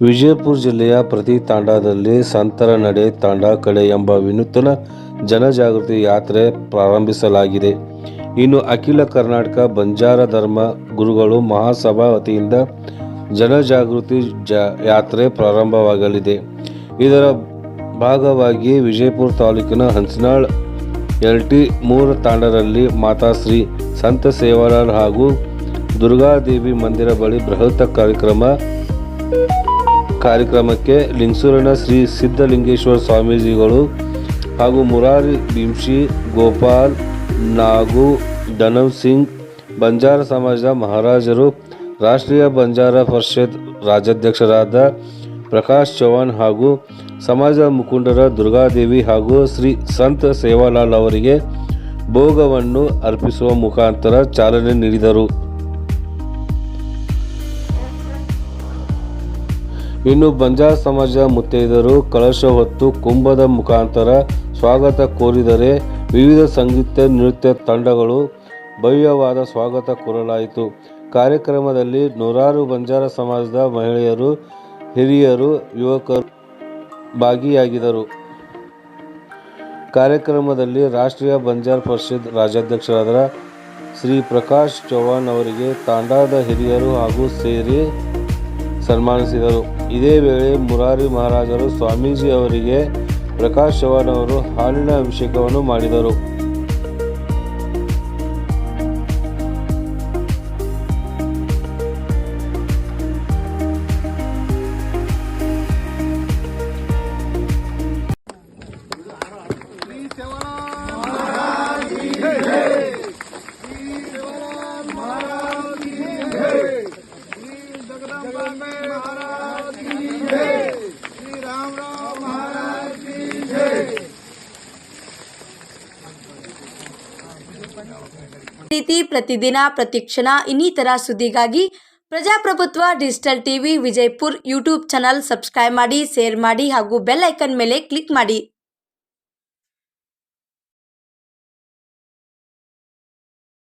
ವಿಜಯಪುರ ಜಿಲ್ಲೆಯ ಪ್ರತಿ ತಾಂಡಾದಲ್ಲಿ ಸಂತರ ನಡೆ ತಾಂಡಾ ಕಡೆ ಎಂಬ ವಿನೂತನ ಜನಜಾಗೃತಿ ಯಾತ್ರೆ ಪ್ರಾರಂಭಿಸಲಾಗಿದೆ. ಇನ್ನು ಅಖಿಲ ಕರ್ನಾಟಕ ಬಂಜಾರ ಧರ್ಮ ಗುರುಗಳು ಮಹಾಸಭಾ ವತಿಯಿಂದ ಜನಜಾಗೃತಿ ಯಾತ್ರೆ ಪ್ರಾರಂಭವಾಗಲಿದೆ. ಇದರ ಭಾಗವಾಗಿ ವಿಜಯಪುರ ತಾಲೂಕಿನ ಹಂಸನಾಳ LT 3 ತಾಂಡಾದಲ್ಲಿ ಮಾತಾಶ್ರೀ ಸಂತ ಸೇವಾಲಾಲ್ ಹಾಗೂ ದುರ್ಗಾದೇವಿ ಮಂದಿರ ಬಳಿ ಬೃಹತ್ ಕಾರ್ಯಕ್ರಮಕ್ಕೆ ಲಿಂಗಸೂರಿನ ಶ್ರೀ ಸಿದ್ಧಲಿಂಗೇಶ್ವರ ಸ್ವಾಮೀಜಿಗಳು ಹಾಗೂ ಮುರಾರಿ ಭೀಮ್ಶಿ, ಗೋಪಾಲ್ ನಾಗು, ಧನವ್ ಸಿಂಗ್, ಬಂಜಾರ ಸಮಾಜದ ಮಹಾರಾಜರು, ರಾಷ್ಟ್ರೀಯ ಬಂಜಾರ ಪರಿಷತ್ ರಾಜ್ಯಾಧ್ಯಕ್ಷರಾದ ಪ್ರಕಾಶ್ ಚೌಹಾಣ್ ಹಾಗೂ ಸಮಾಜದ ಮುಖಂಡರ ದುರ್ಗಾದೇವಿ ಹಾಗೂ ಶ್ರೀ ಸಂತ ಸೇವಾಲಾಲ್ ಅವರಿಗೆ ಭೋಗವನ್ನು ಅರ್ಪಿಸುವ ಮುಖಾಂತರ ಚಾಲನೆ ನೀಡಿದರು. ಇನ್ನು ಬಂಜಾರ ಸಮಾಜದ ಮುತ್ತೈದೆಯರು ಕಳಶ ಹೊತ್ತು ಕುಂಭದ ಮುಖಾಂತರ ಸ್ವಾಗತ ಕೋರಿದರೆ, ವಿವಿಧ ಸಂಗೀತ ನೃತ್ಯ ತಂಡಗಳು ಭವ್ಯವಾದ ಸ್ವಾಗತ ಕೋರಲಾಯಿತು. ಕಾರ್ಯಕ್ರಮದಲ್ಲಿ ನೂರಾರು ಬಂಜಾರ ಸಮಾಜದ ಮಹಿಳೆಯರು, ಹಿರಿಯರು, ಯುವಕರು ಭಾಗಿಯಾಗಿದ್ದರು. ಕಾರ್ಯಕ್ರಮದಲ್ಲಿ ರಾಷ್ಟ್ರೀಯ ಬಂಜಾರ ಪರಿಷತ್ ರಾಜ್ಯಾಧ್ಯಕ್ಷರಾದ ಶ್ರೀ ಪ್ರಕಾಶ್ ಚೌಹಾಣ್ ಅವರಿಗೆ ತಾಂಡಾದ ಹಿರಿಯರು ಹಾಗೂ ಸೇರಿ ಸನ್ಮಾನಿಸಿದರು. ಇದೇ ವೇಳೆ ಮುರಾರಿ ಮಹಾರಾಜರು ಸ್ವಾಮೀಜಿ ಅವರಿಗೆ ಪ್ರಕಾಶ್ ಚೌಹಾಣ್ ಅವರು ಹಾಲಿನ ಅಭಿಷೇಕವನ್ನು ಮಾಡಿದರು. ರೀತಿ ಪ್ರತಿದಿನ ಪ್ರತಿಕ್ಷಣ ಇನ್ನಿತರ ಸುದ್ದಿಗಾಗಿ ಪ್ರಜಾಪ್ರಭುತ್ವ digital TV Vijayapura YouTube channel subscribe ಮಾಡಿ, ಶೇರ್ ಮಾಡಿ ಹಾಗೂ ಬೆಲ್ ಐಕಾನ್ ಮೇಲೆ ಕ್ಲಿಕ್ ಮಾಡಿ.